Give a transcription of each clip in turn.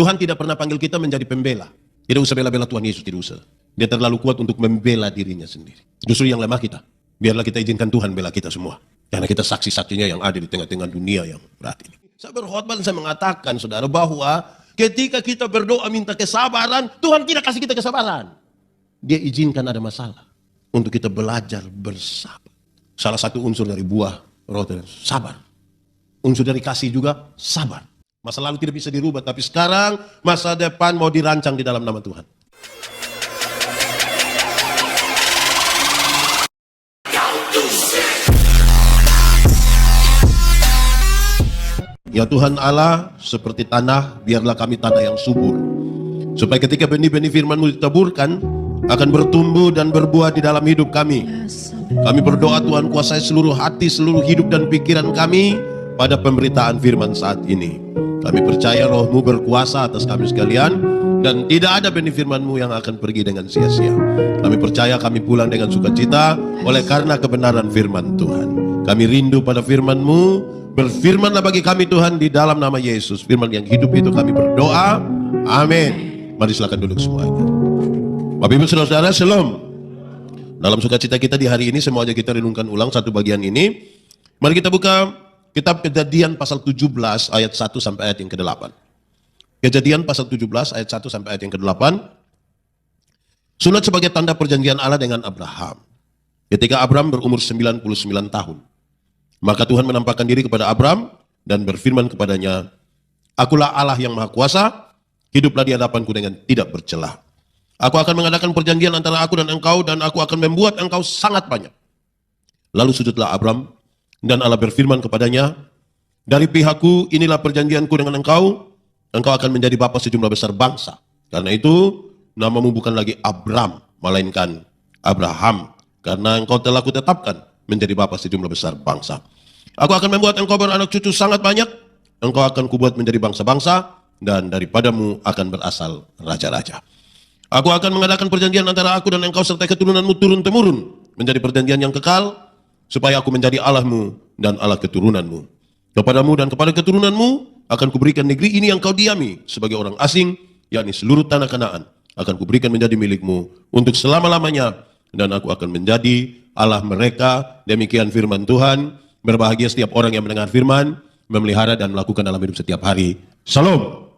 Tuhan tidak pernah panggil kita menjadi pembela. Tidak usah bela-bela Tuhan Yesus, tidak usah. Dia terlalu kuat untuk membela dirinya sendiri. Justru yang lemah kita. Biarlah kita izinkan Tuhan bela kita semua. Karena kita saksi-saksinya yang ada di tengah-tengah dunia yang berat ini. Saya berkhotbah dan saya mengatakan, saudara, bahwa ketika kita berdoa minta kesabaran, Tuhan tidak kasih kita kesabaran. Dia izinkan ada masalah untuk kita belajar bersabar. Salah satu unsur dari buah roh sabar. Unsur dari kasih juga sabar. Masa lalu tidak bisa dirubah, tapi sekarang masa depan mau dirancang di dalam nama Tuhan. Ya Tuhan Allah, seperti tanah, biarlah kami tanah yang subur. Supaya ketika benih-benih firman-Mu ditaburkan, akan bertumbuh dan berbuah di dalam hidup kami. Kami berdoa Tuhan, kuasai seluruh hati, seluruh hidup dan pikiran kami pada pemberitaan firman saat ini. Kami percaya Roh-Mu berkuasa atas kami sekalian, dan tidak ada benih firman-Mu yang akan pergi dengan sia-sia. Kami percaya kami pulang dengan sukacita oleh karena kebenaran firman Tuhan. Kami rindu pada firman-Mu. Berfirmanlah bagi kami Tuhan di dalam nama Yesus. Firman yang hidup itu kami berdoa. Amin. Mari silakan duduk semuanya. Bapak Ibu Saudara-saudara, Shalom. Dalam sukacita kita di hari ini, semuanya kita renungkan ulang satu bagian ini. Mari kita buka Kitab Kejadian pasal 17 ayat 1 sampai ayat yang ke-8. Kejadian pasal 17 ayat 1 sampai ayat yang ke-8. Sunat sebagai tanda perjanjian Allah dengan Abraham. Ketika Abraham berumur 99 tahun. Maka Tuhan menampakkan diri kepada Abraham dan berfirman kepadanya, "Akulah Allah yang Maha Kuasa, hiduplah di hadapanku dengan tidak bercelah. Aku akan mengadakan perjanjian antara aku dan engkau, dan aku akan membuat engkau sangat banyak." Lalu sujudlah Abraham, dan Allah berfirman kepadanya, "Dari pihakku inilah perjanjianku dengan engkau, engkau akan menjadi bapa sejumlah besar bangsa. Karena itu namamu bukan lagi Abram, melainkan Abraham, karena engkau telah kutetapkan menjadi bapa sejumlah besar bangsa. Aku akan membuat engkau beranak cucu sangat banyak, engkau akan kubuat menjadi bangsa-bangsa, dan daripadamu akan berasal raja-raja. Aku akan mengadakan perjanjian antara aku dan engkau serta keturunanmu turun-temurun, menjadi perjanjian yang kekal, supaya aku menjadi Allahmu dan Allah keturunanmu. Kepadamu dan kepada keturunanmu akan kuberikan negeri ini yang kau diami sebagai orang asing, yakni seluruh tanah Kanaan, akan kuberikan menjadi milikmu untuk selama-lamanya, dan aku akan menjadi Allah mereka." Demikian firman Tuhan. Berbahagia setiap orang yang mendengar firman, memelihara dan melakukan dalam hidup setiap hari. Shalom.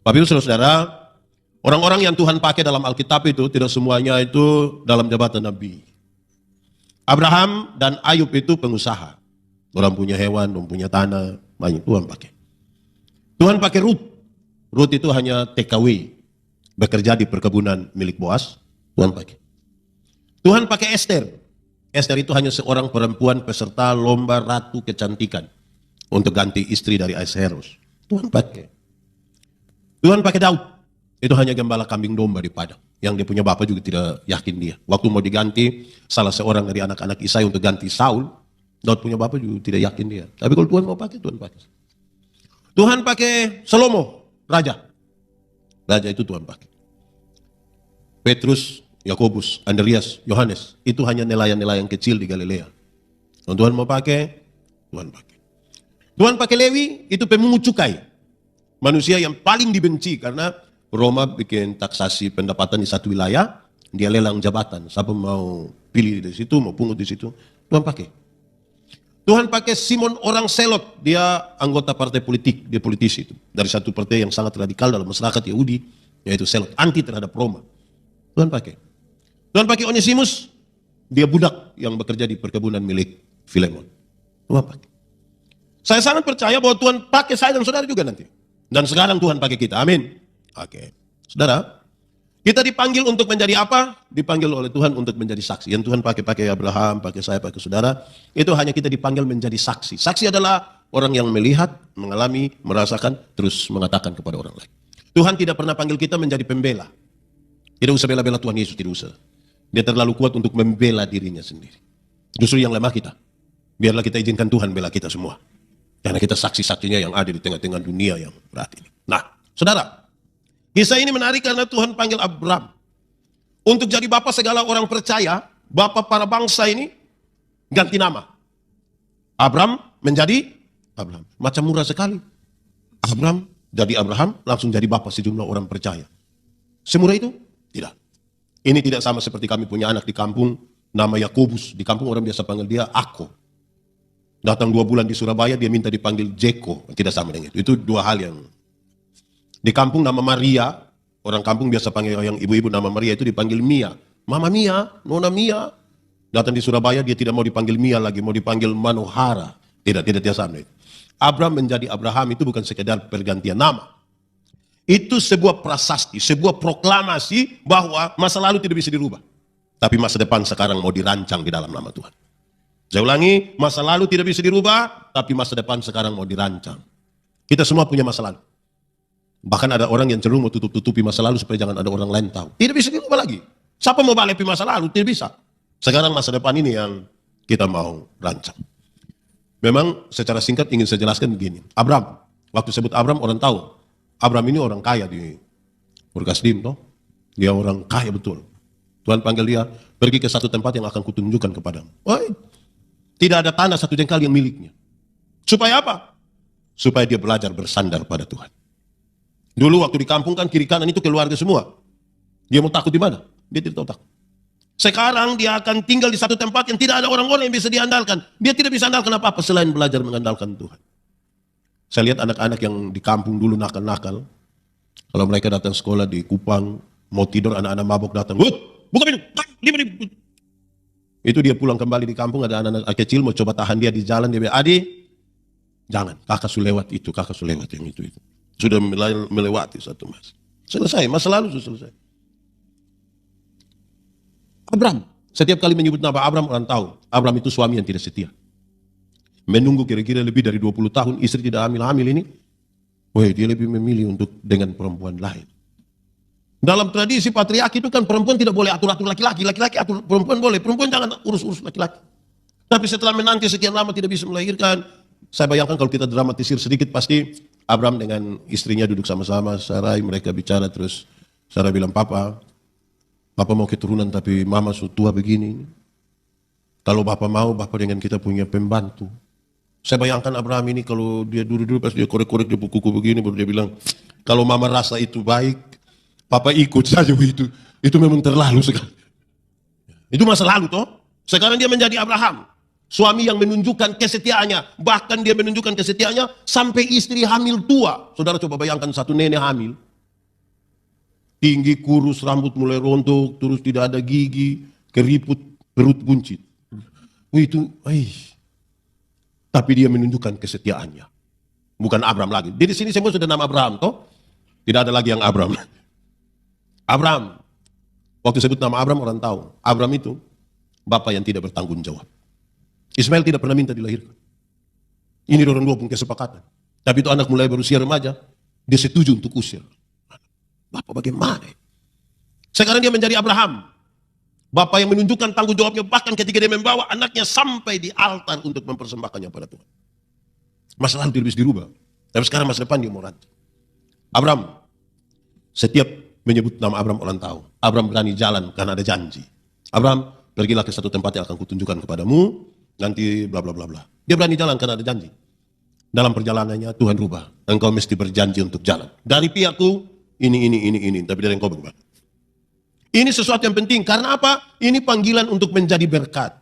Bapak Ibu Saudara, orang-orang yang Tuhan pakai dalam Alkitab itu tidak semuanya itu dalam jabatan nabi. Abraham dan Ayub itu pengusaha. Orang punya hewan, orang punya tanah, banyak Tuhan pakai. Tuhan pakai Ruth. Ruth itu hanya TKW, bekerja di perkebunan milik Boas. Tuhan pakai. Tuhan pakai Esther. Esther itu hanya seorang perempuan peserta lomba ratu kecantikan untuk ganti istri dari Ahasuerus. Tuhan pakai. Tuhan pakai Daud. Itu hanya gembala kambing domba di padang. Yang dia punya bapak juga tidak yakin dia. Waktu mau diganti salah seorang dari anak-anak Isai untuk ganti Saul, Daud punya bapak juga tidak yakin dia. Tapi kalau Tuhan mau pakai, Tuhan pakai. Tuhan pakai Salomo, raja. Raja itu Tuhan pakai. Petrus, Yakobus, Andreas, Yohanes, itu hanya nelayan-nelayan kecil di Galilea. Kalau Tuhan mau pakai, Tuhan pakai. Tuhan pakai Lewi, itu pemungut cukai. Manusia yang paling dibenci karena Roma bikin taksasi pendapatan di satu wilayah, dia lelang jabatan. Siapa mau pilih di situ, mau pungut di situ, Tuhan pakai. Tuhan pakai Simon orang Selot, dia anggota partai politik, dia politisi itu. Dari satu partai yang sangat radikal dalam masyarakat Yahudi, yaitu Selot, anti terhadap Roma. Tuhan pakai. Tuhan pakai Onesimus, dia budak yang bekerja di perkebunan milik Filemon. Tuhan pakai. Saya sangat percaya bahwa Tuhan pakai saya dan saudara juga nanti. Dan sekarang Tuhan pakai kita, amin. Oke. Saudara, kita dipanggil untuk menjadi apa? Dipanggil oleh Tuhan untuk menjadi saksi. Yang Tuhan pakai Abraham, pakai saya, pakai saudara. Itu hanya kita dipanggil menjadi saksi. Saksi adalah orang yang melihat, mengalami, merasakan, terus mengatakan kepada orang lain. Tuhan tidak pernah panggil kita menjadi pembela. Tidak usah bela-bela Tuhan Yesus, tidak usah. Dia terlalu kuat untuk membela dirinya sendiri. Justru yang lemah kita. Biarlah kita izinkan Tuhan bela kita semua. Karena kita saksi-saksinya yang ada di tengah-tengah dunia yang berat ini. Nah, saudara, kisah ini menarik karena Tuhan panggil Abraham untuk jadi bapa segala orang percaya, bapa para bangsa ini, ganti nama. Abraham menjadi Abraham. Macam murah sekali. Abraham jadi Abraham, langsung jadi bapak sejumlah orang percaya. Semurah itu? Tidak. Ini tidak sama seperti kami punya anak di kampung, nama Yakobus. Di kampung orang biasa panggil dia Ako. Datang 2 bulan di Surabaya, dia minta dipanggil Jeko. Tidak sama dengan itu. Itu dua hal yang... Di kampung nama Maria, orang kampung biasa panggil yang ibu-ibu nama Maria itu dipanggil Mia. Mama Mia, Nona Mia. Datang di Surabaya, dia tidak mau dipanggil Mia lagi, mau dipanggil Manohara. Tidak sama itu. Abraham menjadi Abraham itu bukan sekedar pergantian nama. Itu sebuah prasasti, sebuah proklamasi bahwa masa lalu tidak bisa dirubah. Tapi masa depan sekarang mau dirancang di dalam nama Tuhan. Saya ulangi, masa lalu tidak bisa dirubah, tapi masa depan sekarang mau dirancang. Kita semua punya masa lalu. Bahkan ada orang yang cenderung mau tutup-tutupi masa lalu supaya jangan ada orang lain tahu. Tidak bisa dirubah lagi. Siapa mau balik masa lalu? Tidak bisa. Sekarang masa depan ini yang kita mau rancang. Memang secara singkat ingin saya jelaskan begini. Abraham, waktu sebut Abraham orang tahu. Abraham ini orang kaya di Purkasdim, toh. Dia orang kaya betul. Tuhan panggil dia, pergi ke satu tempat yang akan kutunjukkan kepadamu. Oh, tidak ada tanah satu jengkal yang miliknya. Supaya apa? Supaya dia belajar bersandar pada Tuhan. Dulu waktu di kampung kan kiri kanan itu keluarga semua. Dia mau takut di mana? Dia tidak tahu takut. Sekarang dia akan tinggal di satu tempat yang tidak ada orang-orang yang bisa diandalkan. Dia tidak bisa andalkan apa-apa selain belajar mengandalkan Tuhan. Saya lihat anak-anak yang di kampung dulu nakal-nakal. Kalau mereka datang sekolah di Kupang, mau tidur anak-anak mabok datang. Buka pintu, itu dia pulang kembali di kampung, ada anak-anak kecil mau coba tahan dia di jalan. Dia bilang, Adi, jangan, kakak sudah lewat itu, kakak sudah lewat yang itu. Sudah melewati satu masa. Selesai, masa lalu sudah selesai. Abraham, setiap kali menyebut nama Abraham, orang tahu. Abraham itu suami yang tidak setia. Menunggu kira-kira lebih dari 20 tahun, istri tidak hamil-hamil ini. Dia lebih memilih untuk dengan perempuan lain. Dalam tradisi patriarki itu kan perempuan tidak boleh atur-atur laki-laki. Laki-laki atur perempuan boleh, perempuan jangan urus-urus laki-laki. Tapi setelah menanti sekian lama tidak bisa melahirkan, saya bayangkan kalau kita dramatisir sedikit, pasti Abraham dengan istrinya duduk sama-sama, Sarai, mereka bicara terus. Sarai bilang, Papa mau keturunan tapi mama sudah tua begini. Kalau Bapak mau, Bapak dengan kita punya pembantu. Saya bayangkan Abraham ini kalau dia duduk-duduk pas dia korek-korek di buku-buku begini, baru dia bilang, kalau mama rasa itu baik, Papa ikut saja itu. Itu memang terlalu sekali. Itu masa lalu toh. Sekarang dia menjadi Abraham. Suami yang menunjukkan kesetiaannya. Bahkan dia menunjukkan kesetiaannya sampai istri hamil tua. Saudara coba bayangkan satu nenek hamil. Tinggi, kurus, rambut mulai rontok, terus tidak ada gigi, keriput, perut buncit. Tapi dia menunjukkan kesetiaannya. Bukan Abraham lagi. Di sini semua sudah nama Abraham toh. Tidak ada lagi yang Abraham. Abraham. Waktu sebut nama Abraham orang tahu. Abraham itu bapak yang tidak bertanggung jawab. Ismail tidak pernah minta dilahirkan. Ini orang dua pun kesepakatan. Tapi itu anak mulai berusia remaja, dia setuju untuk usir. Bapak bagaimana? Sekarang dia menjadi Abraham. Bapak yang menunjukkan tanggung jawabnya bahkan ketika dia membawa anaknya sampai di altar untuk mempersembahkannya pada Tuhan. Masa lalu tidak bisa dirubah. Tapi sekarang masa depan dia mau rancang. Abraham, setiap menyebut nama Abraham orang tahu. Abraham berani jalan karena ada janji. Abraham, pergilah ke satu tempat yang akan kutunjukkan kepadamu. Nanti bla bla bla bla. Dia berani jalan karena ada janji. Dalam perjalanannya Tuhan rubah. Engkau mesti berjanji untuk jalan. Dari pihakku ini. Tapi dari engkau bagaimana? Ini sesuatu yang penting. Karena apa? Ini panggilan untuk menjadi berkat.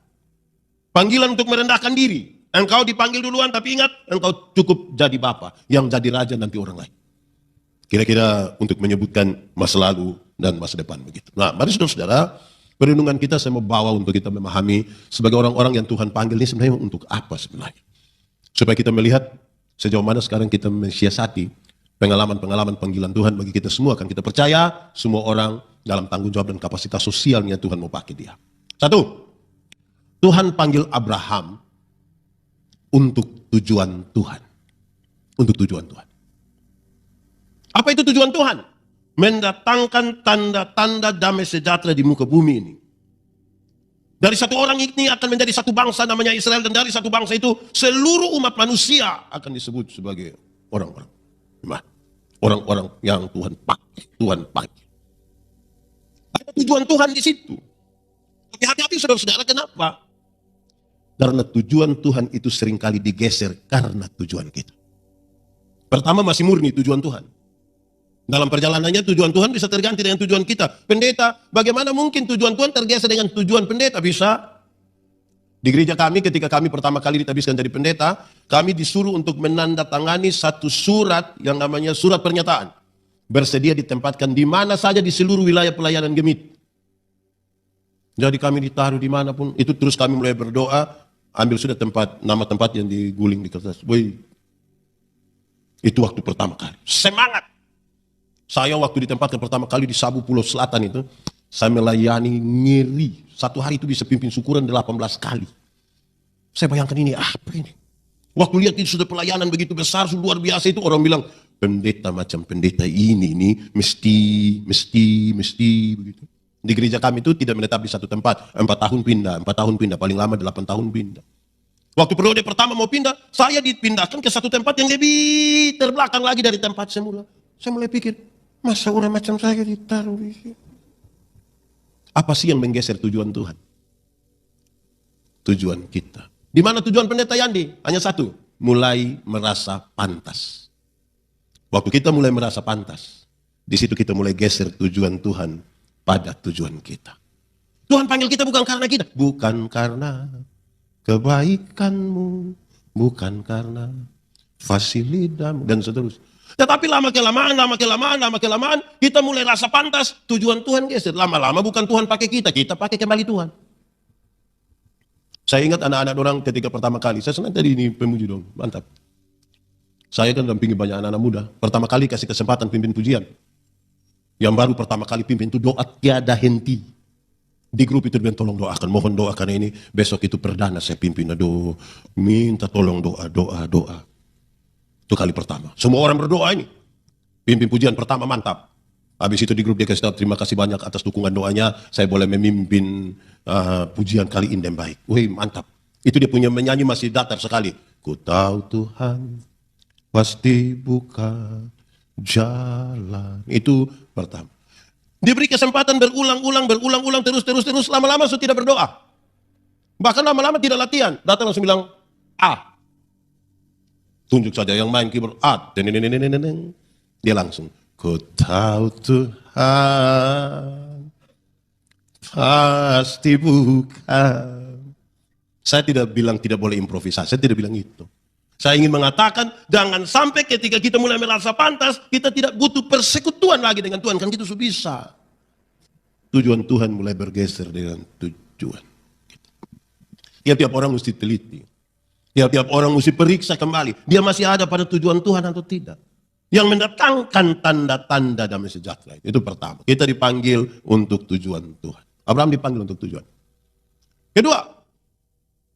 Panggilan untuk merendahkan diri. Engkau dipanggil duluan, tapi ingat, engkau cukup jadi bapa. Yang jadi raja nanti orang lain. Kira-kira untuk menyebutkan masa lalu dan masa depan begitu. Nah, mari saudara-saudara, perenungan kita saya mau bawa untuk kita memahami sebagai orang-orang yang Tuhan panggil ini sebenarnya untuk apa sebenarnya. Supaya kita melihat sejauh mana sekarang kita mensiasati pengalaman-pengalaman panggilan Tuhan bagi kita semua. Kan kita percaya semua orang dalam tanggung jawab dan kapasitas sosialnya Tuhan mau pakai dia. Satu, Tuhan panggil Abraham untuk tujuan Tuhan. Untuk tujuan Tuhan. Apa itu tujuan Tuhan? Mendatangkan tanda-tanda damai sejahtera di muka bumi ini. Dari satu orang ini akan menjadi satu bangsa namanya Israel. Dan dari satu bangsa itu seluruh umat manusia akan disebut sebagai orang-orang. Orang-orang yang Tuhan pakai. Ada tujuan Tuhan di situ. Tapi hati-hati saudara-saudara, kenapa? Karena tujuan Tuhan itu seringkali digeser karena tujuan kita. Pertama masih murni tujuan Tuhan. Dalam perjalanannya tujuan Tuhan bisa terganti dengan tujuan kita. Pendeta, bagaimana mungkin tujuan Tuhan tergeser dengan tujuan pendeta? Bisa. Di gereja kami ketika kami pertama kali ditabiskan jadi pendeta, kami disuruh untuk menandatangani satu surat yang namanya surat pernyataan. Bersedia ditempatkan di mana saja di seluruh wilayah pelayanan Gemit. Jadi kami ditaruh dimanapun, itu terus kami mulai berdoa, ambil sudah nama tempat yang diguling di kertas. Woi, itu waktu pertama kali. Semangat! Saya waktu ditempatkan pertama kali di Sabu Pulau Selatan itu, saya melayani ngeri. Satu hari itu bisa pimpin syukuran 18 kali. Saya bayangkan ini apa ini? Waktu lihat itu sudah pelayanan begitu besar, luar biasa itu orang bilang, pendeta macam pendeta ini nih, mesti begitu. Di gereja kami itu tidak menetap di satu tempat, 4 tahun pindah, paling lama 8 tahun pindah. Waktu periode pertama mau pindah, saya dipindahkan ke satu tempat yang lebih terbelakang lagi dari tempat semula. Saya mulai pikir, masa orang macam saya ditaruh di sini? Apa sih yang menggeser tujuan Tuhan? Tujuan kita. Di mana tujuan pendeta Yandi? Hanya satu, mulai merasa pantas. Waktu kita mulai merasa pantas, di situ kita mulai geser tujuan Tuhan pada tujuan kita. Tuhan panggil kita bukan karena kita, bukan karena kebaikanmu, bukan karena fasilitasmu, dan seterusnya. Tetapi lama kelamaan, kita mulai rasa pantas, tujuan Tuhan geser. Lama-lama bukan Tuhan pakai kita pakai kembali Tuhan. Saya ingat anak-anak orang ketika pertama kali, saya senang tadi ini pemuji dong, mantap. Saya kan dampingi banyak anak-anak muda, pertama kali kasih kesempatan pimpin pujian. Yang baru pertama kali pimpin itu doa tiada henti. Di grup itu bilang tolong doakan, mohon doakan ini, besok itu perdana saya pimpin, aduh, minta tolong doa. Itu kali pertama. Semua orang berdoa ini. Pimpin pujian pertama mantap. Habis itu di grup dia kasih tahu terima kasih banyak atas dukungan doanya. Saya boleh memimpin pujian kali ini yang baik. Wih mantap. Itu dia punya menyanyi masih datar sekali. Ku tahu Tuhan pasti buka jalan. Itu pertama. Diberi kesempatan berulang-ulang terus. Lama-lama sudah tidak berdoa. Bahkan lama-lama tidak latihan. Datang langsung bilang tunjuk saja yang main keyboard dia langsung ku tahu Tuhan pasti bukan. Saya tidak bilang tidak boleh improvisasi, saya tidak bilang itu. Saya ingin mengatakan jangan sampai ketika kita mulai merasa pantas, kita tidak butuh persekutuan lagi dengan Tuhan, kan kita sudah bisa. Tujuan Tuhan mulai bergeser dengan tujuan kita. Tiap-tiap orang mesti teliti. Tiap-tiap orang mesti periksa kembali. Dia masih ada pada tujuan Tuhan atau tidak. Yang mendatangkan tanda-tanda damai sejahtera. Itu pertama. Kita dipanggil untuk tujuan Tuhan. Abraham dipanggil untuk tujuan. Kedua,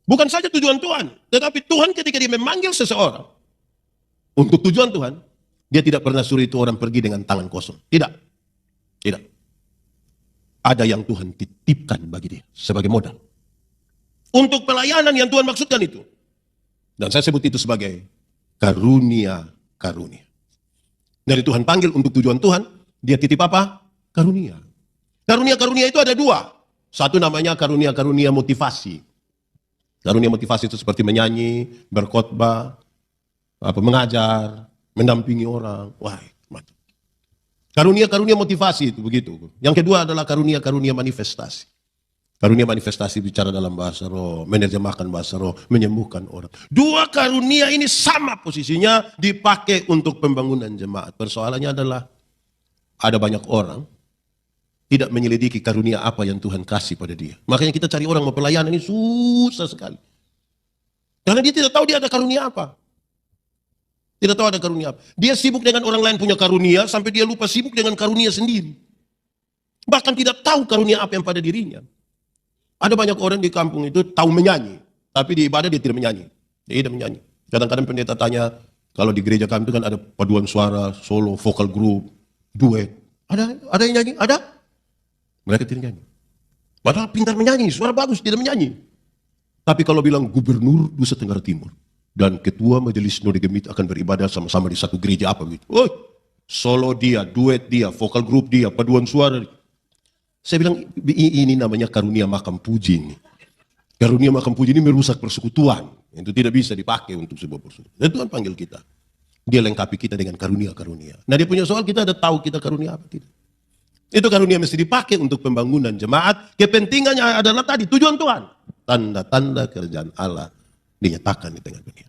bukan saja tujuan Tuhan. Tetapi Tuhan ketika dia memanggil seseorang untuk tujuan Tuhan, dia tidak pernah suruh itu orang pergi dengan tangan kosong. Tidak. Ada yang Tuhan titipkan bagi dia sebagai modal. Untuk pelayanan yang Tuhan maksudkan itu. Dan saya sebut itu sebagai karunia-karunia. Dari Tuhan panggil untuk tujuan Tuhan, dia titip apa? Karunia. Karunia-karunia itu ada dua. Satu namanya karunia-karunia motivasi. Karunia motivasi itu seperti menyanyi, berkhotbah, mengajar, mendampingi orang. Wah, mantap. Karunia-karunia motivasi itu begitu. Yang kedua adalah karunia-karunia manifestasi. Karunia manifestasi bicara dalam bahasa roh, menerjemahkan bahasa roh, menyembuhkan orang. Dua karunia ini sama posisinya dipakai untuk pembangunan jemaat. Persoalannya adalah ada banyak orang tidak menyelidiki karunia apa yang Tuhan kasih pada dia. Makanya kita cari orang mau pelayanan ini susah sekali. Karena dia tidak tahu dia ada karunia apa. Tidak tahu ada karunia apa. Dia sibuk dengan orang lain punya karunia sampai dia lupa sibuk dengan karunia sendiri. Bahkan tidak tahu karunia apa yang pada dirinya. Ada banyak orang di kampung itu tahu menyanyi, tapi di ibadah dia tidak menyanyi. Dia tidak menyanyi. Kadang-kadang pendeta tanya, kalau di gereja kami itu kan ada paduan suara, solo, vokal group, duet. Ada yang nyanyi? Ada? Mereka tidak nyanyi. Padahal pintar menyanyi, suara bagus, tidak menyanyi. Tapi kalau bilang gubernur Nusa Tenggara Timur dan ketua majelis Node Gemit akan beribadah sama-sama di satu gereja apa gitu. Oh, solo dia, duet dia, vokal group dia, paduan suara dia. Saya bilang, ini namanya karunia makam puji ini. Karunia makam puji ini merusak persekutuan. Itu tidak bisa dipakai untuk sebuah persekutuan. Dan Tuhan panggil kita. Dia lengkapi kita dengan karunia-karunia. Nah, dia punya soal, kita ada tahu kita karunia apa tidak. Itu karunia mesti dipakai untuk pembangunan jemaat. Kepentingannya adalah tadi, tujuan Tuhan. Tanda-tanda kerjaan Allah dinyatakan di tengah dunia.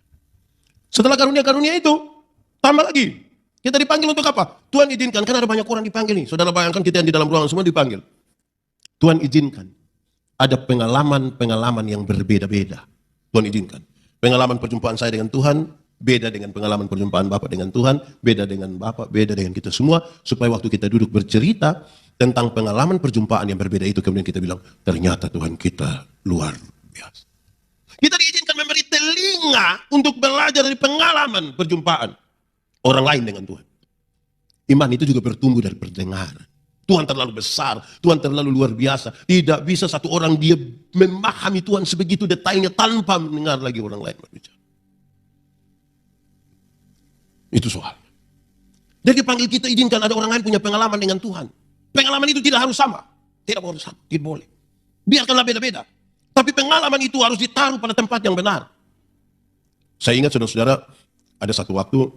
Setelah karunia-karunia itu, tambah lagi. Kita dipanggil untuk apa? Tuhan izinkan, karena ada banyak orang dipanggil nih. Saudara bayangkan kita yang di dalam ruangan semua dipanggil. Tuhan izinkan. Ada pengalaman-pengalaman yang berbeda-beda. Tuhan izinkan. Pengalaman perjumpaan saya dengan Tuhan, beda dengan pengalaman perjumpaan Bapak dengan Tuhan, beda dengan Bapak, beda dengan kita semua, supaya waktu kita duduk bercerita tentang pengalaman perjumpaan yang berbeda itu, kemudian kita bilang, ternyata Tuhan kita luar biasa. Kita diizinkan memberi telinga untuk belajar dari pengalaman perjumpaan orang lain dengan Tuhan. Iman itu juga bertumbuh dari pendengaran. Tuhan terlalu besar, Tuhan terlalu luar biasa. Tidak bisa satu orang dia memahami Tuhan sebegitu detailnya tanpa mendengar lagi orang lain berbicara. Itu soal. Jadi panggil kita izinkan ada orang lain punya pengalaman dengan Tuhan. Pengalaman itu tidak harus sama. Tidak harus sama, tidak boleh. Biarkanlah beda-beda. Tapi pengalaman itu harus ditaruh pada tempat yang benar. Saya ingat saudara-saudara, ada satu waktu,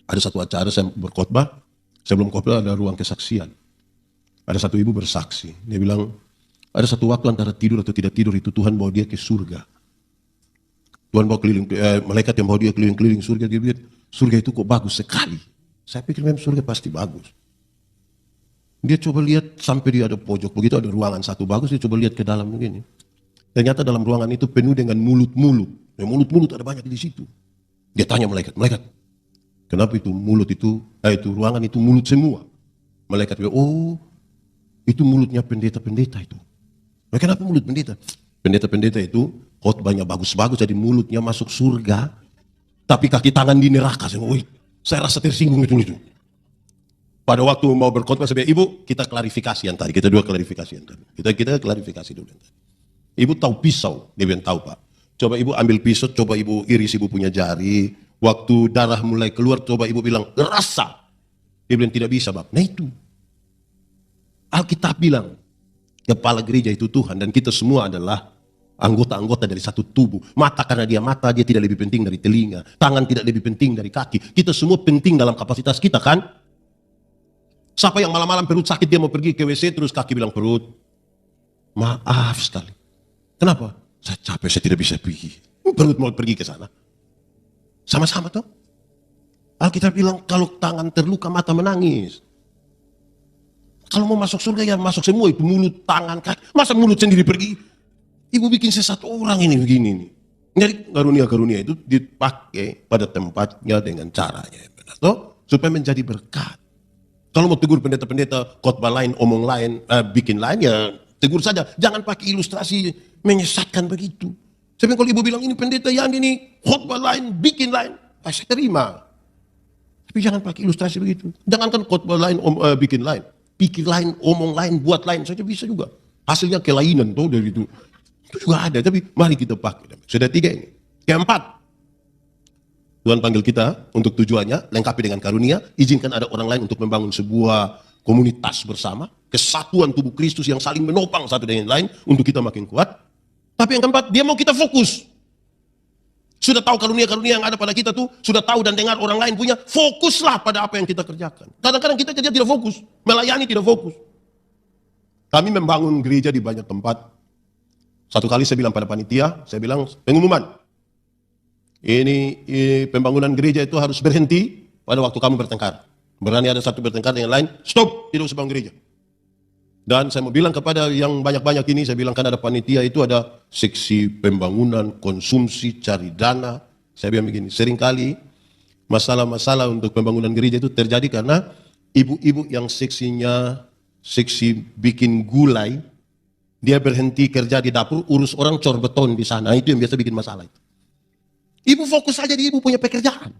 ada satu acara saya berkhotbah, sebelum khotbah ada ruang kesaksian. Ada satu ibu bersaksi, dia bilang, ada satu waktu antara tidur atau tidak tidur itu Tuhan bawa dia ke surga. Tuhan bawa keliling, malaikat yang bawa dia keliling-keliling surga, dia lihat, surga itu kok bagus sekali. Saya pikir memang surga pasti bagus. Dia coba lihat sampai dia ada pojok, begitu ada ruangan satu bagus, dia coba lihat ke dalam begini. Ternyata dalam ruangan itu penuh dengan mulut-mulut. Yang mulut-mulut ada banyak di situ. Dia tanya malaikat, kenapa itu mulut itu ruangan itu mulut semua? Malaikat bilang, oh, itu mulutnya pendeta-pendeta itu. Nah, kenapa mulut pendeta? Pendeta-pendeta itu khotbahnya bagus-bagus, jadi mulutnya masuk surga, tapi kaki tangan di neraka. Saya rasa tersinggung itu. Pada waktu mau berkhotbah, saya bilang, Ibu, kita klarifikasi yang tadi. Kita dua klarifikasi yang tadi. Kita klarifikasi dulu yang tadi. Ibu tahu pisau? Dia bilang, tahu Pak. Coba Ibu ambil pisau, coba Ibu iris Ibu punya jari. Waktu darah mulai keluar, coba Ibu bilang, rasa. Dia bilang, tidak bisa Bapak. Nah itu. Alkitab bilang, kepala gereja itu Tuhan, dan kita semua adalah anggota-anggota dari satu tubuh. Mata karena dia mata, dia tidak lebih penting dari telinga. Tangan tidak lebih penting dari kaki. Kita semua penting dalam kapasitas kita kan? Siapa yang malam-malam perut sakit, dia mau pergi ke WC, terus kaki bilang perut. Maaf sekali. Kenapa? Saya capek, saya tidak bisa pergi. Perut mau pergi ke sana. Sama-sama toh. Alkitab bilang, kalau tangan terluka, mata menangis. Kalau mau masuk surga, ya masuk semua itu, mulut, tangan, kaki. Masa mulut sendiri pergi? Ibu bikin sesat orang ini begini nih. Jadi karunia-karunia itu dipakai pada tempatnya dengan caranya, benar toh? Supaya menjadi berkat. Kalau mau tegur pendeta-pendeta, khotbah lain, omong lain, bikin lain, ya tegur saja. Jangan pakai ilustrasi menyesatkan begitu. Tapi kalau ibu bilang ini pendeta yang ini khotbah lain, bikin lain, saya terima. Tapi jangan pakai ilustrasi begitu. Jangankan khotbah lain, bikin lain. Pikir lain, omong lain, buat lain saja bisa juga. Hasilnya kelainan tuh dari itu. Itu juga ada, tapi mari kita pakai. Sudah 3 ini. Keempat, Tuhan panggil kita untuk tujuannya, lengkapi dengan karunia, izinkan ada orang lain untuk membangun sebuah komunitas bersama, kesatuan tubuh Kristus yang saling menopang satu dengan lain untuk kita makin kuat. Tapi yang keempat, dia mau kita fokus. Sudah tahu karunia-karunia yang ada pada kita tuh, sudah tahu dan dengar orang lain punya, fokuslah pada apa yang kita kerjakan. Kadang-kadang kita kerja tidak fokus, melayani tidak fokus. Kami membangun gereja di banyak tempat. Satu kali saya bilang pada panitia, saya bilang pengumuman. Ini pembangunan gereja itu harus berhenti pada waktu kamu bertengkar. Berani ada satu bertengkar dengan lain, stop, tidak usah bangun gereja. Dan saya mau bilang kepada yang banyak-banyak ini, saya bilang kan ada panitia itu ada seksi pembangunan, konsumsi, cari dana. Saya bilang begini, seringkali masalah-masalah untuk pembangunan gereja itu terjadi karena ibu-ibu yang seksi bikin gulai, dia berhenti kerja di dapur, urus orang cor beton di sana. Itu yang biasa bikin masalah itu. Ibu fokus saja di ibu punya pekerjaan.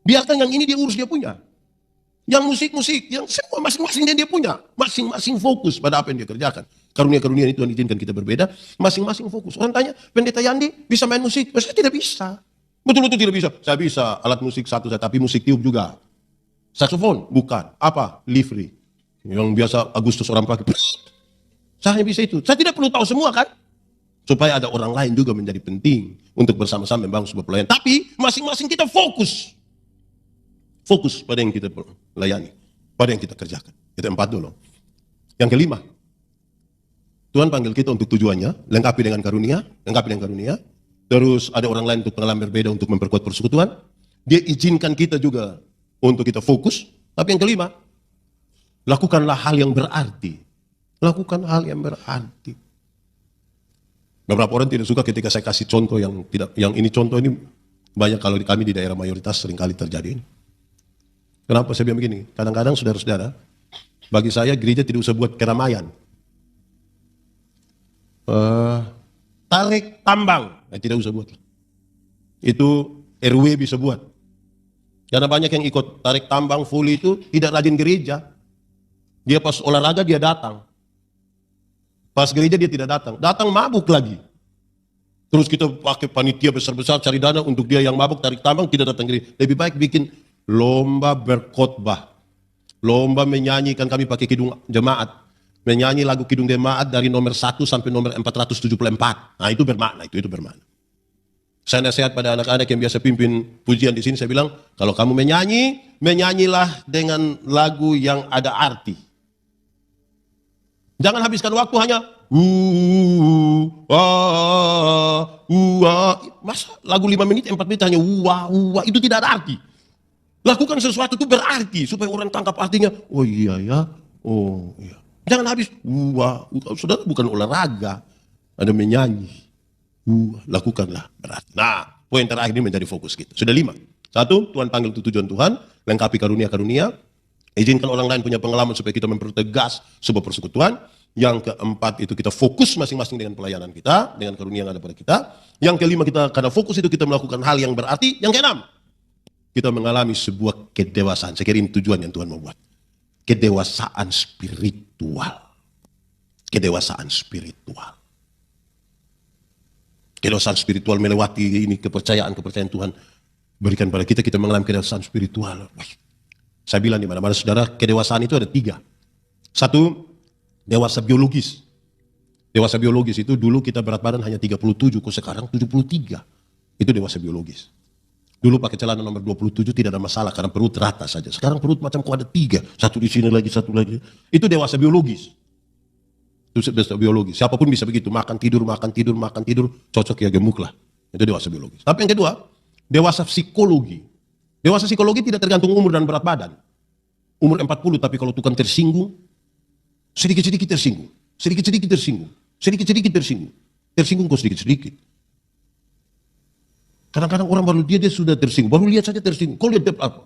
Biarkan yang ini dia urus dia punya. Yang musik, yang semua masing-masing dia punya. Masing-masing fokus pada apa yang dia kerjakan. Karunia-karunia itu Tuhan izinkan kita berbeda. Masing-masing fokus. Orang tanya, pendeta Yandi bisa main musik? Saya tidak bisa. Betul-betul tidak bisa. Saya bisa alat musik satu, tapi musik tiup juga. Saksofon? Bukan. Apa? Livery. Yang biasa Agustus orang pakai. Saya hanya bisa itu. Saya tidak perlu tahu semua kan. Supaya ada orang lain juga menjadi penting. Untuk bersama-sama membangun sebuah pelayanan. Tapi masing-masing kita fokus. Fokus pada yang kita layani, pada yang kita kerjakan. Itu 4 dulu. Yang kelima, Tuhan panggil kita untuk tujuannya, lengkapi dengan karunia, Terus ada orang lain untuk pengalaman berbeda untuk memperkuat persekutuan. Dia izinkan kita juga untuk kita fokus. Tapi yang kelima, lakukanlah hal yang berarti. Lakukan hal yang berarti. Beberapa orang tidak suka ketika saya kasih contoh yang tidak, yang ini contoh ini banyak kalau di kami di daerah mayoritas seringkali terjadi ini. Kenapa saya bilang begini? Kadang-kadang saudara-saudara, bagi saya gereja tidak usah buat keramaian. Tarik tambang, tidak usah buat. Itu RW bisa buat. Karena banyak yang ikut tarik tambang full itu tidak rajin gereja. Dia pas olahraga dia datang. Pas gereja dia tidak datang. Datang mabuk lagi. Terus kita pakai panitia besar-besar cari dana untuk dia yang mabuk tarik tambang tidak datang gereja. Lebih baik bikin lomba berkhotbah. Lomba menyanyikan, kami pakai kidung jemaat. Menyanyi lagu kidung jemaat dari nomor 1 sampai nomor 474. Nah itu bermakna, itu bermakna. Saya nasihat pada anak-anak yang biasa pimpin pujian di sini, saya bilang, kalau kamu menyanyi, menyanyilah dengan lagu yang ada arti. Jangan habiskan waktu hanya masa lagu 5 menit, 4 menit hanya itu tidak ada arti. Lakukan sesuatu itu berarti supaya orang tangkap artinya. Oh iya ya, oh iya. Jangan habis saudara bukan olahraga, ada menyanyi. Lakukanlah berarti. Nah, poin terakhir ini menjadi fokus kita. Sudah 5. 1, Tuhan panggil untuk tujuan Tuhan, lengkapi karunia-karunia. Izinkan orang lain punya pengalaman supaya kita mempertegas sebuah persekutuan. Yang keempat itu kita fokus masing-masing dengan pelayanan kita, dengan karunia yang ada pada kita. Yang kelima kita karena fokus itu kita melakukan hal yang berarti. Yang keenam, kita mengalami sebuah kedewasaan. Saya kira ini tujuan yang Tuhan mau buat. Kedewasaan spiritual. Kedewasaan spiritual. Kedewasaan spiritual melewati ini kepercayaan Tuhan berikan pada kita, kita mengalami kedewasaan spiritual. Saya bilang di mana-mana saudara, kedewasaan itu ada 3. 1, dewasa biologis. Dewasa biologis itu dulu kita berat badan hanya 37, kok sekarang 73. Itu dewasa biologis. Dulu pakai celana nomor 27 tidak ada masalah karena perut rata saja. Sekarang perut macam kok ada 3, satu di sini lagi, satu lagi. Itu dewasa biologis. Itu dewasa biologis. Siapapun bisa begitu, makan tidur, cocok ya gemuk lah. Itu dewasa biologis. Tapi yang kedua, dewasa psikologi. Dewasa psikologi tidak tergantung umur dan berat badan. Umur 40, tapi kalau tukang tersinggung, sedikit-sedikit tersinggung. Sedikit-sedikit tersinggung. Sedikit-sedikit tersinggung. Tersinggung kok sedikit-sedikit. Kadang-kadang orang baru dia sudah tersinggung. Baru lihat saja tersinggung. Kau lihat apa?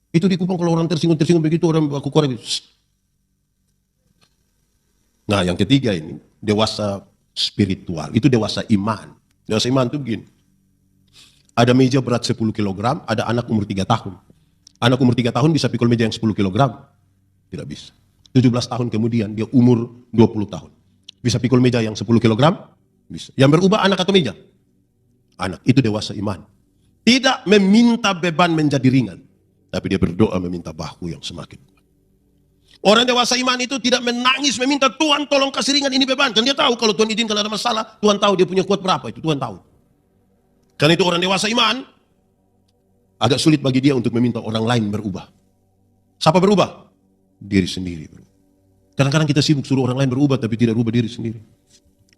Itu di Kupang kalau orang tersinggung begitu orang aku korek. Nah yang ketiga ini, dewasa spiritual. Itu dewasa iman. Dewasa iman itu begini. Ada meja berat 10 kg, ada anak umur 3 tahun. Anak umur 3 tahun bisa pikul meja yang 10 kg? Tidak bisa. 17 tahun kemudian dia umur 20 tahun. Bisa pikul meja yang 10 kg? Bisa. Yang berubah anak atau meja? Anak. Itu dewasa iman. Tidak meminta beban menjadi ringan. Tapi dia berdoa meminta bahu yang semakin kuat. Orang dewasa iman itu tidak menangis meminta Tuhan tolong kasih ringan ini beban. Dan dia tahu kalau Tuhan izinkan ada masalah, Tuhan tahu dia punya kuat berapa itu. Tuhan tahu. Karena itu orang dewasa iman agak sulit bagi dia untuk meminta orang lain berubah. Siapa berubah? Diri sendiri berubah. Kadang-kadang kita sibuk suruh orang lain berubah tapi tidak berubah diri sendiri.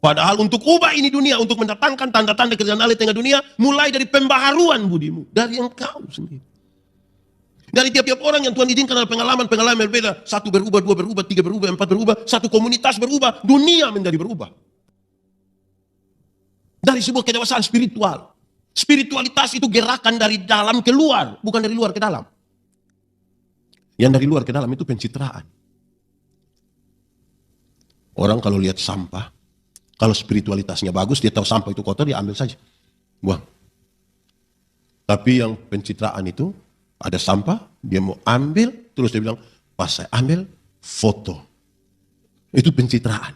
Padahal untuk ubah ini dunia, untuk mendatangkan tanda-tanda kerjaan Allah di tengah dunia, mulai dari pembaharuan budimu, dari engkau sendiri. Dari tiap-tiap orang yang Tuhan izinkan ada pengalaman berbeda. 1 berubah, 2 berubah, 3 berubah, 4 berubah, 1 komunitas berubah, dunia menjadi berubah. Dari sebuah kedewasaan spiritual. Spiritualitas itu gerakan dari dalam keluar, bukan dari luar ke dalam. Yang dari luar ke dalam itu pencitraan. Orang kalau lihat sampah, kalau spiritualitasnya bagus, dia tahu sampah itu kotor, dia ambil saja. Buang. Tapi yang pencitraan itu, ada sampah, dia mau ambil, terus dia bilang, pas saya ambil, foto. Itu pencitraan.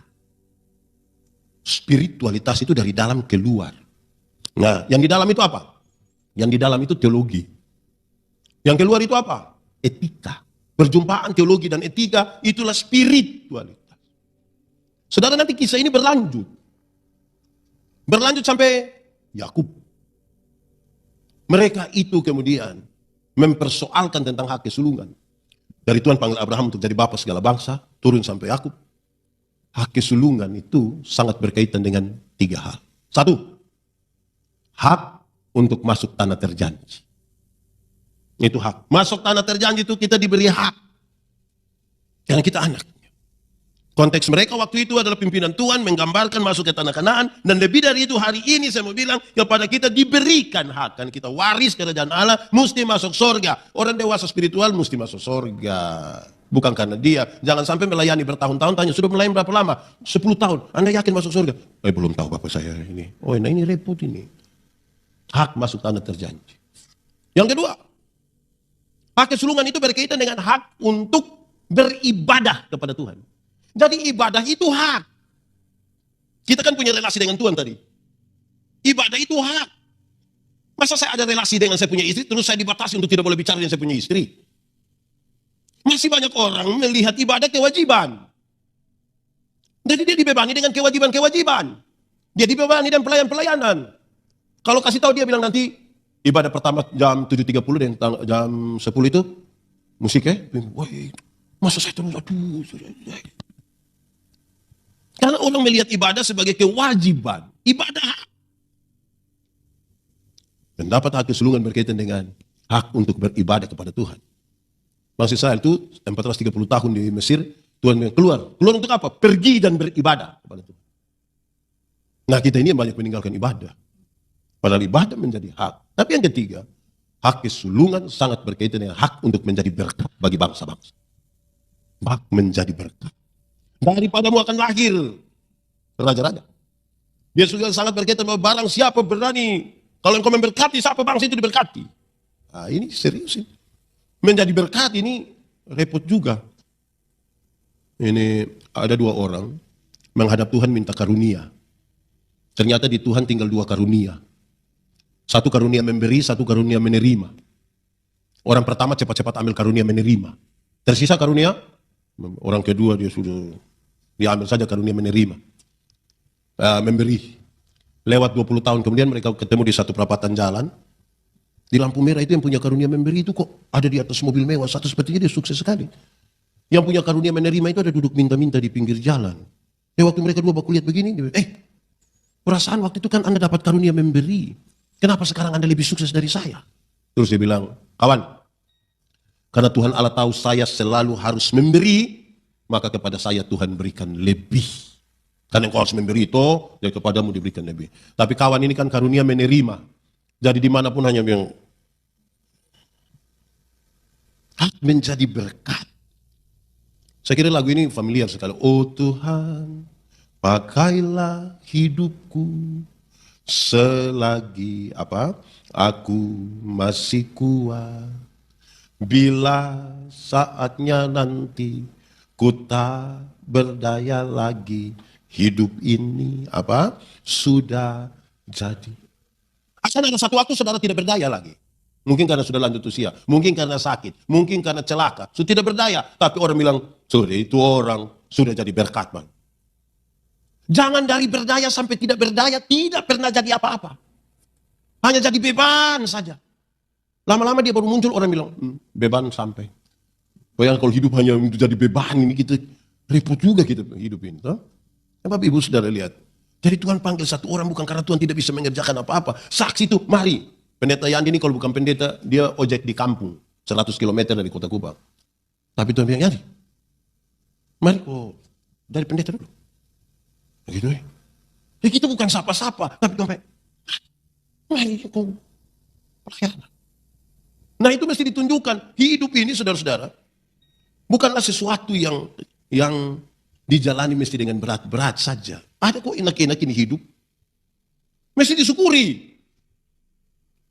Spiritualitas itu dari dalam keluar. Nah, yang di dalam itu apa? Yang di dalam itu teologi. Yang keluar itu apa? Etika. Perjumpaan teologi dan etika itulah spiritualitas. Saudara, nanti kisah ini berlanjut. Berlanjut sampai Yakub. Mereka itu kemudian mempersoalkan tentang hak kesulungan. Dari Tuhan panggil Abraham untuk jadi bapa segala bangsa, turun sampai Yakub. Hak kesulungan itu sangat berkaitan dengan 3 hal. 1, hak untuk masuk tanah terjanji. Itu hak. Masuk tanah terjanji itu kita diberi hak. Karena kita anak. Konteks mereka waktu itu adalah pimpinan Tuhan menggambarkan masuk ke tanah Kanaan. Dan lebih dari itu hari ini saya mau bilang kepada kita diberikan hak. Kan kita waris kerajaan Allah mesti masuk surga. Orang dewasa spiritual mesti masuk surga. Bukan karena dia. Jangan sampai melayani bertahun-tahun tanya sudah melayani berapa lama? 10 tahun. Anda yakin masuk surga? Belum tahu bapak saya ini. Oh nah ini repot ini. Hak masuk tanah terjanji. Yang kedua. Hak kesulungan itu berkaitan dengan hak untuk beribadah kepada Tuhan. Jadi ibadah itu hak. Kita kan punya relasi dengan Tuhan tadi. Ibadah itu hak. Masa saya ada relasi dengan saya punya istri, terus saya dibatasi untuk tidak boleh bicara dengan saya punya istri? Masih banyak orang melihat ibadah kewajiban. Jadi dia dibebani dengan kewajiban-kewajiban. Dia dibebani dengan pelayan-pelayanan. Kalau kasih tahu dia bilang nanti, ibadah pertama jam 7.30 dan jam 10 itu, musik ya. Wah, masa saya terus, aduh. Karena orang melihat ibadah sebagai kewajiban. Ibadah. Dan dapat hak kesulungan berkaitan dengan hak untuk beribadah kepada Tuhan. Bangsa Israel itu 430 tahun di Mesir, Tuhan keluar. Keluar untuk apa? Pergi dan beribadah kepada Tuhan. Nah kita ini yang banyak meninggalkan ibadah. Padahal ibadah menjadi hak. Tapi yang ketiga, hak kesulungan sangat berkaitan dengan hak untuk menjadi berkat bagi bangsa-bangsa. Hak menjadi berkat. Daripadamu akan lahir raja-raja. Dia sudah sangat berkaitan bahwa barang siapa berani, kalau engkau memberkati, siapa bangsa itu diberkati. Nah ini serius ini. Menjadi berkat ini repot juga. Ini ada 2 orang menghadap Tuhan minta karunia. Ternyata di Tuhan tinggal 2 karunia. 1 karunia memberi, 1 karunia menerima. Orang pertama cepat-cepat ambil karunia menerima. Tersisa karunia, orang kedua dia sudah diambil saja karunia menerima. Memberi. Lewat 20 tahun kemudian mereka ketemu di satu perapatan jalan. Di lampu merah itu yang punya karunia memberi itu kok ada di atas mobil mewah. Satu sepertinya dia sukses sekali. Yang punya karunia menerima itu ada duduk minta-minta di pinggir jalan. Waktu mereka dua baku lihat begini, dia, perasaan waktu itu kan Anda dapat karunia memberi. Kenapa sekarang Anda lebih sukses dari saya? Terus dia bilang, kawan, karena Tuhan Allah tahu saya selalu harus memberi, maka kepada saya Tuhan berikan lebih. Karena engkau harus memberi itu, ya kepadamu diberikan lebih. Tapi kawan ini kan karunia menerima. Jadi dimanapun hanya yang hak menjadi berkat. Saya kira lagu ini familiar sekali. Oh Tuhan, pakailah hidupku selagi aku masih kuat. Bila saatnya nanti ku tak berdaya lagi, hidup ini sudah jadi. Akan ada satu waktu saudara tidak berdaya lagi. Mungkin karena sudah lanjut usia, mungkin karena sakit, mungkin karena celaka, sudah tidak berdaya. Tapi orang bilang, sudah itu orang sudah jadi berkat, man. Jangan dari berdaya sampai tidak berdaya, tidak pernah jadi apa-apa. Hanya jadi beban saja. Lama-lama dia baru muncul, orang bilang, beban sampai. Bayangkan kalau hidup hanya untuk jadi beban, ini kita repot juga kita hidup ini. Bapak Ibu saudara lihat. Jadi Tuhan panggil satu orang bukan karena Tuhan tidak bisa mengerjakan apa-apa. Saksi itu, mari. Pendeta Yandi ini kalau bukan pendeta, dia ojek di kampung. 100 km dari kota Kubang. Tapi Tuhan bilang, Yandi, mari dari pendeta dulu. Begitu ya. Jadi kita bukan sapa-sapa. Tapi Tuhan bilang, mari kau pelayanan. Nah itu mesti ditunjukkan. Hidup ini saudara-saudara, bukanlah sesuatu yang dijalani mesti dengan berat-berat saja. Ada kok enak-enak ini hidup. Mesti disyukuri.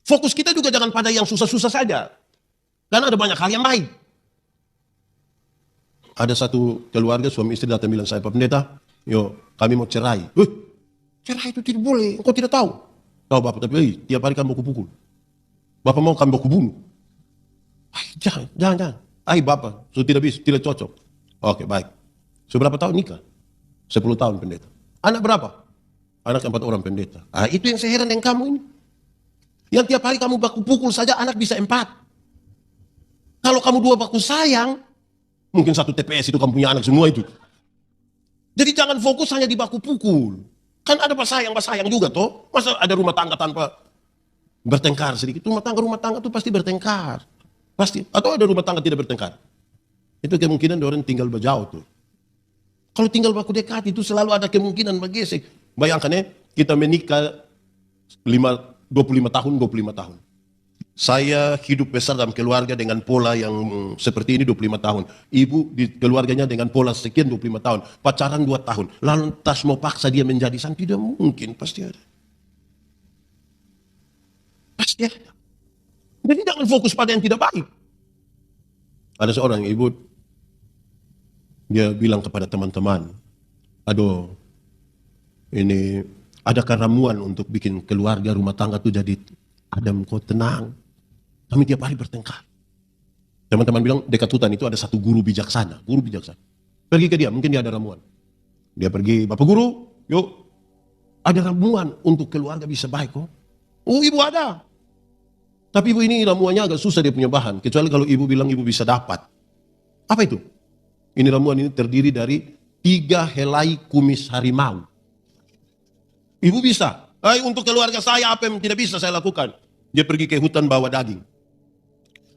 Fokus kita juga jangan pada yang susah-susah saja. Karena ada banyak hal yang baik. Ada satu keluarga suami istri datang bilang saya, Pak Pendeta, kami mau cerai. Cerai itu tidak boleh, engkau tidak tahu. Tahu Bapak, tapi tiap hari kamu pukul. Bapak mau kamu bunuh. Jangan. Bapak, sudah tidak bisa, tidak cocok. Oke, baik. Seberapa tahun nikah? 10 tahun pendeta. Anak berapa? Anak 4 orang pendeta. Itu yang saya heran dengan kamu ini. Yang tiap hari kamu baku pukul saja anak bisa 4. Kalau kamu dua baku sayang, mungkin satu TPS itu kamu punya anak semua itu. Jadi jangan fokus hanya di baku pukul. Kan ada pasayang juga toh. Masa ada rumah tangga tanpa bertengkar sedikit? Rumah tangga itu pasti bertengkar. Pasti. Atau ada rumah tangga tidak bertengkar? Itu kemungkinan orang tinggal berjauh tuh. Kalau tinggal baku dekat itu selalu ada kemungkinan bergesek. Bayangkan ya, kita menikah 25 tahun. Saya hidup besar dalam keluarga dengan pola yang seperti ini 25 tahun. Ibu di keluarganya dengan pola sekian 25 tahun. Pacaran 2 tahun. Lalu tas mau paksa dia menjadi sang, tidak mungkin. Pasti ada. Pasti ada. Jadi jangan fokus pada yang tidak baik. Ada seorang ibu, dia bilang kepada teman-teman, aduh, ini adakah ramuan untuk bikin keluarga rumah tangga itu jadi adem kok, tenang. Kami tiap hari bertengkar. Teman-teman bilang dekat hutan itu ada satu guru bijaksana. Pergi ke dia, mungkin dia ada ramuan. Dia pergi, Bapak Guru, yuk. Ada ramuan untuk keluarga bisa baik kok. Oh, ibu ada. Tapi ibu ini ramuannya agak susah dia punya bahan. Kecuali kalau ibu bilang ibu bisa dapat. Apa itu? Ini ramuan ini terdiri dari 3 helai kumis harimau. Ibu bisa. Untuk keluarga saya apa yang tidak bisa saya lakukan? Dia pergi ke hutan bawa daging.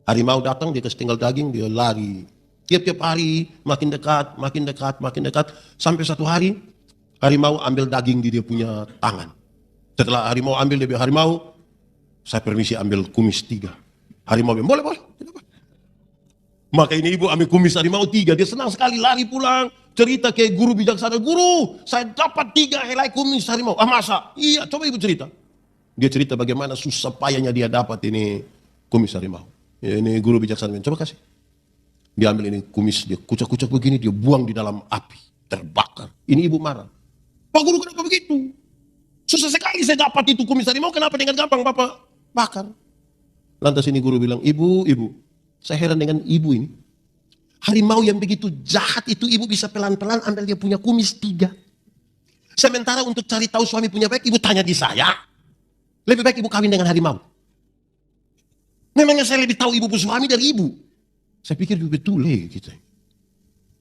Harimau datang, dia kasih tinggal daging, dia lari. Tiap-tiap hari makin dekat. Sampai satu hari, harimau ambil daging di dia punya tangan. Setelah harimau ambil, dia bilang, harimau, saya permisi ambil kumis 3. Harimau bilang, boleh. Maka ini ibu ambil kumis harimau 3. Dia senang sekali, lari pulang. Cerita ke guru bijaksana, guru, saya dapat 3 helai kumis harimau. Ah, masa? Iya, coba ibu cerita. Dia cerita bagaimana susah payahnya dia dapat ini kumis harimau. Ya, ini guru bijaksana, coba kasih. Dia ambil ini kumis, dia kucak-kucak begini, dia buang di dalam api, terbakar. Ini ibu marah. Pak Guru, kenapa begitu? Susah sekali saya dapat itu kumis harimau, kenapa dengan gampang Bapak bakar? Lantas ini guru bilang, ibu, saya heran dengan ibu ini. Harimau yang begitu jahat itu ibu bisa pelan-pelan ambil dia punya kumis 3. Sementara untuk cari tahu suami punya baik, ibu tanya di saya. Lebih baik ibu kawin dengan harimau. Memangnya saya lebih tahu ibu suami dari ibu. Saya pikir betul kita.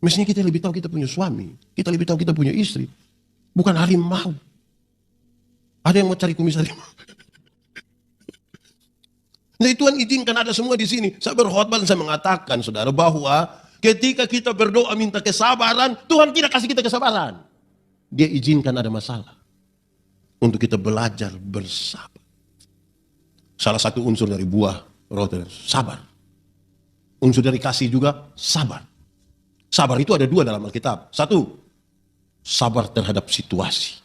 Mestinya kita lebih tahu kita punya suami. Kita lebih tahu kita punya istri. Bukan harimau. Ada yang mau cari kumis harimau. Nah, Tuhan izinkan ada semua di sini. Saya berkhotbah dan saya mengatakan, saudara, bahwa ketika kita berdoa minta kesabaran, Tuhan tidak kasih kita kesabaran. Dia izinkan ada masalah. Untuk kita belajar bersabar. Salah satu unsur dari buah roh, sabar. Unsur dari kasih juga, sabar. Sabar itu ada 2 dalam Alkitab. 1, sabar terhadap situasi.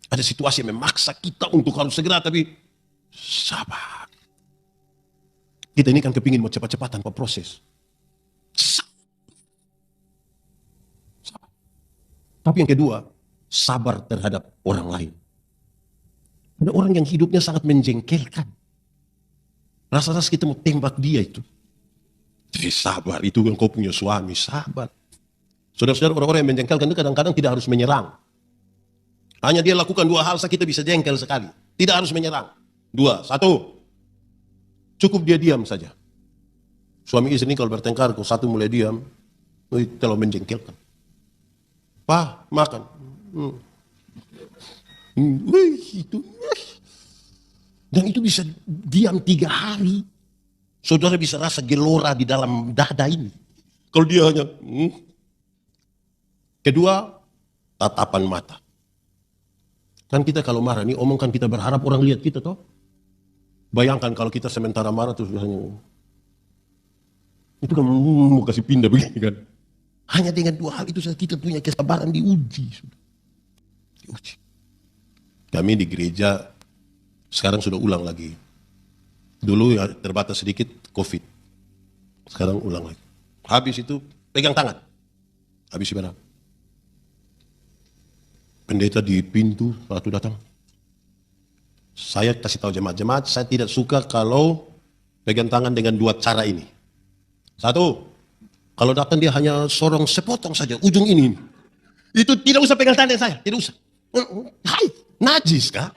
Ada situasi yang memaksa kita untuk harus segera, tapi sabar. Kita ini kan kepingin mau cepat-cepat tanpa proses. Sabar. Tapi yang kedua, sabar terhadap orang lain. Ada orang yang hidupnya sangat menjengkelkan. Rasa-rasa kita mau tembak dia itu. Jadi sabar, itu kan kau punya suami, sabar. Saudara-saudara, orang-orang yang menjengkelkan itu kadang-kadang tidak harus menyerang. Hanya dia lakukan 2 hal saja kita bisa jengkel sekali. Tidak harus menyerang. 2, 1. Cukup dia diam saja. Suami istri ini kalau bertengkar, kalau satu mulai diam, itu terlalu menjengkelkan. Pak, makan. Itu. Dan itu bisa diam 3 hari. Saudara bisa rasa gelora di dalam dada ini. Kalau dia hanya. Kedua, tatapan mata. Kan kita kalau marah nih, omong kan kita berharap orang lihat kita toh. Bayangkan kalau kita sementara marah terus hanya. Itu kan mau kasih pindah begini kan. Hanya dengan 2 hal itu saja kita punya kesabaran diuji. Diuji. Kami di gereja sekarang sudah ulang lagi. Dulu ya terbatas sedikit COVID. Sekarang ulang lagi. Habis itu pegang tangan. Habis gimana? Pendeta di pintu waktu datang. Saya kasih tahu jemaat-jemaat, saya tidak suka kalau pegang tangan dengan 2 cara ini. 1, kalau datang dia hanya sorong sepotong saja ujung ini. Itu tidak usah pegang tangan saya, tidak usah. Hai, najis kah?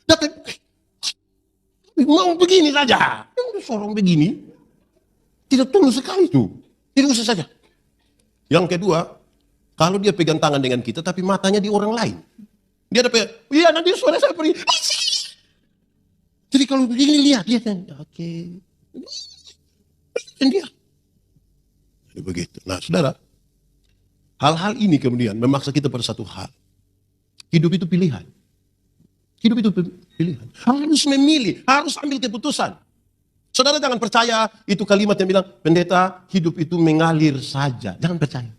Datang, mau begini saja, sorong begini. Tidak tulus sekali itu. Tidak usah saja. Yang kedua, kalau dia pegang tangan dengan kita, tapi matanya di orang lain. Dia ada iya nanti suara saya pergi. Jadi kalau begini lihat, dia kan, oke. Dan dia. Jadi begitu. Nah saudara, hal-hal ini kemudian memaksa kita pada satu hal. Hidup itu pilihan. Hidup itu pilihan. Harus memilih, harus ambil keputusan. Saudara jangan percaya itu kalimat yang bilang, pendeta hidup itu mengalir saja. Jangan percaya.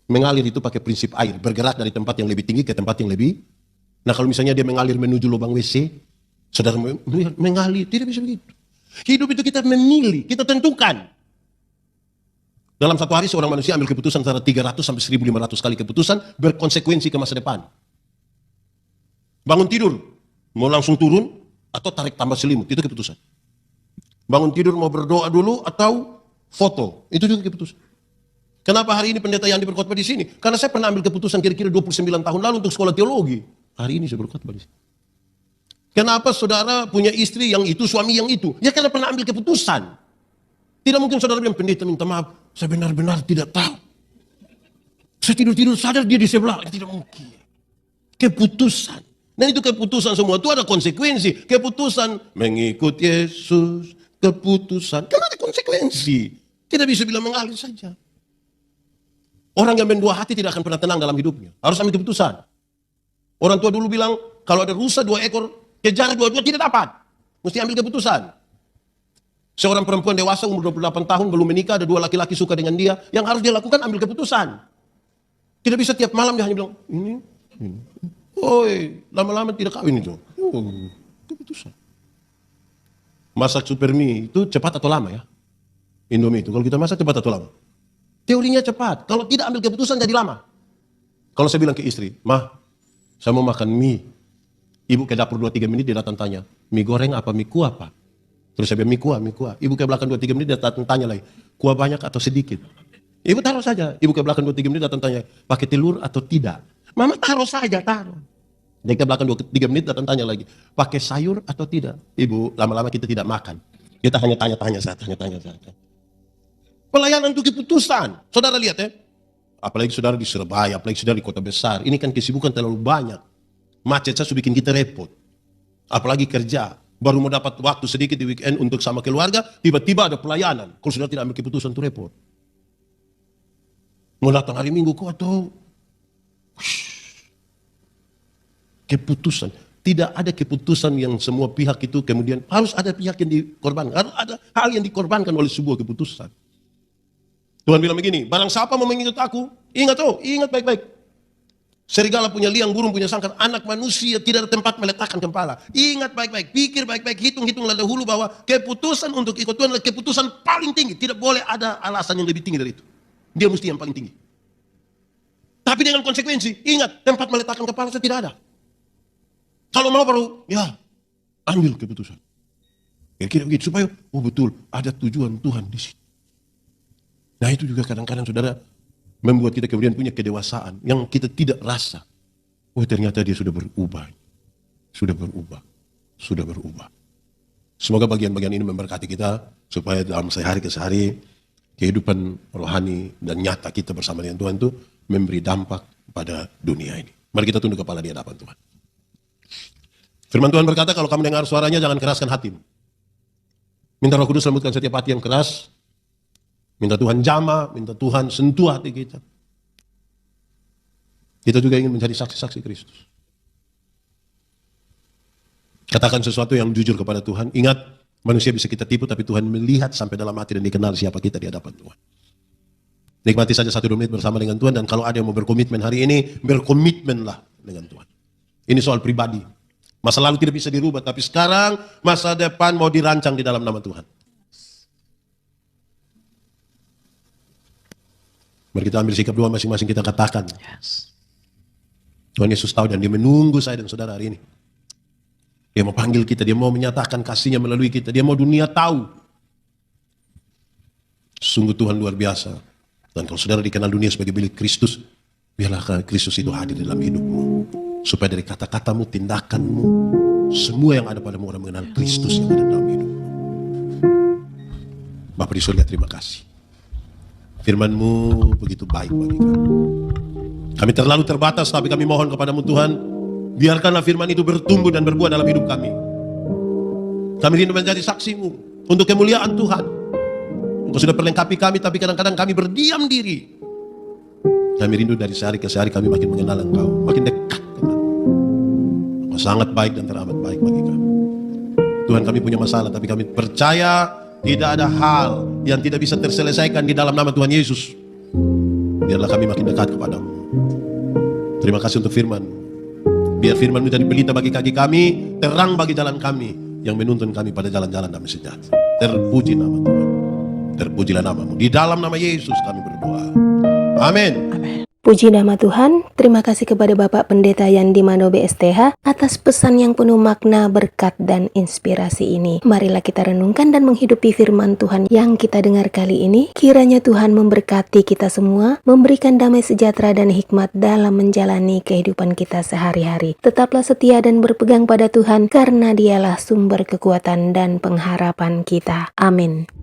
Mengalir itu pakai prinsip air. Bergerak dari tempat yang lebih tinggi ke tempat yang lebih. Nah kalau misalnya dia mengalir menuju lubang WC, saudara mengalir. Tidak bisa begitu. Hidup itu kita memilih, kita tentukan. Dalam satu hari seorang manusia ambil keputusan antara 300 sampai 1500 kali keputusan berkonsekuensi ke masa depan. Bangun tidur, mau langsung turun, atau tarik tambah selimut, itu keputusan. Bangun tidur mau berdoa dulu atau foto, itu juga keputusan. Kenapa hari ini pendeta Yandi berkhotbah di sini? Karena saya pernah ambil keputusan kira-kira 29 tahun lalu untuk sekolah teologi. Hari ini saya berkhotbah di sini. Kenapa saudara punya istri yang itu, suami yang itu? Ya karena pernah ambil keputusan. Tidak mungkin saudara bilang, pendeta minta maaf, saya benar-benar tidak tahu. Saya tidur-tidur sadar dia di sebelah. Tidak mungkin. Keputusan. Dan itu keputusan semua itu ada konsekuensi. Keputusan mengikut Yesus, keputusan. Kan ada konsekuensi. Tidak bisa bilang mengalir saja. Orang yang berdua hati tidak akan pernah tenang dalam hidupnya. Harus ambil keputusan. Orang tua dulu bilang, kalau ada rusa 2 ekor, kejar dua-dua tidak dapat. Mesti ambil keputusan. Seorang perempuan dewasa umur 28 tahun belum menikah, ada 2 laki-laki suka dengan dia. Yang harus dia lakukan ambil keputusan. Tidak bisa tiap malam dia hanya bilang, ini. Oi, lama-lama tidak kawin itu. Keputusan. Masak super mie itu cepat atau lama ya? Indomie itu. Kalau kita masak cepat atau lama? Teorinya cepat. Kalau tidak ambil keputusan jadi lama. Kalau saya bilang ke istri, Mah, saya mau makan mie. Ibu ke dapur 2-3 menit dia datang tanya, mie goreng apa mie kuah apa? Terus saya bilang mie kuah, mie kuah. Ibu ke belakang 2-3 menit dia datang tanya lagi, kuah banyak atau sedikit? Ibu taruh saja. Ibu ke belakang 2-3 menit datang tanya, pakai telur atau tidak? Mama taruh saja, taruh. Dia ke belakang 2-3 menit datang tanya lagi, pakai sayur atau tidak? Ibu, lama-lama kita tidak makan. Kita hanya tanya-tanya saja. Pelayanan itu keputusan. Saudara lihat ya. Apalagi saudara di Surabaya, apalagi saudara di kota besar. Ini kan kesibukan terlalu banyak. Macet saja bikin kita repot. Apalagi kerja. Baru mau dapat waktu sedikit di weekend untuk sama keluarga, tiba-tiba ada pelayanan. Kalau saudara tidak ambil keputusan itu repot. Mau datang hari Minggu kok atau keputusan. Tidak ada keputusan yang semua pihak itu kemudian harus ada pihak yang dikorbankan. Harus ada hal yang dikorbankan oleh sebuah keputusan. Tuhan bilang begini, barang siapa mau mengikut aku, ingat baik-baik. Serigala punya liang, burung punya sangkar, anak manusia tidak ada tempat meletakkan kepala. Ingat baik-baik, pikir baik-baik, hitung-hitunglah dahulu bahwa keputusan untuk ikut Tuhan adalah keputusan paling tinggi. Tidak boleh ada alasan yang lebih tinggi dari itu. Dia mesti yang paling tinggi. Tapi dengan konsekuensi, ingat, tempat meletakkan kepala saya tidak ada. Kalau mau baru, ya, ambil keputusan. Kira-kira begitu, supaya, oh betul, ada tujuan Tuhan di situ. Nah itu juga kadang-kadang saudara, membuat kita kemudian punya kedewasaan yang kita tidak rasa. Oh ternyata dia sudah berubah. Semoga bagian-bagian ini memberkati kita, supaya dalam sehari ke sehari, kehidupan rohani dan nyata kita bersama dengan Tuhan itu memberi dampak pada dunia ini. Mari kita tunduk kepala di hadapan Tuhan. Firman Tuhan berkata, kalau kamu dengar suaranya, jangan keraskan hatimu. Minta Roh Kudus lembutkan setiap hati yang keras. Minta Tuhan jamah, minta Tuhan sentuh hati kita. Kita juga ingin menjadi saksi-saksi Kristus. Katakan sesuatu yang jujur kepada Tuhan. Ingat, manusia bisa kita tipu, tapi Tuhan melihat sampai dalam hati dan dikenal siapa kita di hadapan Tuhan. Nikmati saja 1-2 menit bersama dengan Tuhan, dan kalau ada yang mau berkomitmen hari ini, berkomitmenlah dengan Tuhan. Ini soal pribadi. Masa lalu tidak bisa dirubah, tapi sekarang masa depan mau dirancang di dalam nama Tuhan. Mari kita ambil sikap doa masing-masing, kita katakan. Yes. Tuhan Yesus tahu dan dia menunggu saya dan saudara hari ini. Dia mau panggil kita, dia mau menyatakan kasihnya melalui kita, dia mau dunia tahu. Sungguh Tuhan luar biasa. Dan kalau saudara dikenal dunia sebagai milik Kristus, biarlah Kristus itu hadir dalam hidupmu. Supaya dari kata-katamu, tindakanmu, semua yang ada padamu orang mengenal Kristus yang ada dalam hidupmu. Bapa di surga, terima kasih. Firman-Mu begitu baik bagi kami. Kami terlalu terbatas, tapi kami mohon kepadamu Tuhan, biarkanlah firman itu bertumbuh dan berbuah dalam hidup kami. Kami rindu menjadi saksi-Mu untuk kemuliaan Tuhan. Engkau sudah perlengkapi kami, tapi kadang-kadang kami berdiam diri. Kami rindu dari sehari ke sehari kami makin mengenal Engkau, makin dekat dengan Engkau. Sangat baik dan teramat baik bagi kami. Tuhan, kami punya masalah, tapi kami percaya tidak ada hal yang tidak bisa terselesaikan di dalam nama Tuhan Yesus. Biarlah kami makin dekat kepadamu. Terima kasih untuk firman. Biar firman menjadi pelita bagi kaki kami, terang bagi jalan kami, yang menuntun kami pada jalan-jalan damai sejahtera. Terpuji nama Tuhan. Terpujilah namamu. Di dalam nama Yesus kami berdoa. Amin. Puji nama Tuhan, terima kasih kepada Bapak Pendeta Yandi Mano BSTH atas pesan yang penuh makna, berkat, dan inspirasi ini. Marilah kita renungkan dan menghidupi firman Tuhan yang kita dengar kali ini. Kiranya Tuhan memberkati kita semua, memberikan damai sejahtera dan hikmat dalam menjalani kehidupan kita sehari-hari. Tetaplah setia dan berpegang pada Tuhan, karena Dialah sumber kekuatan dan pengharapan kita. Amin.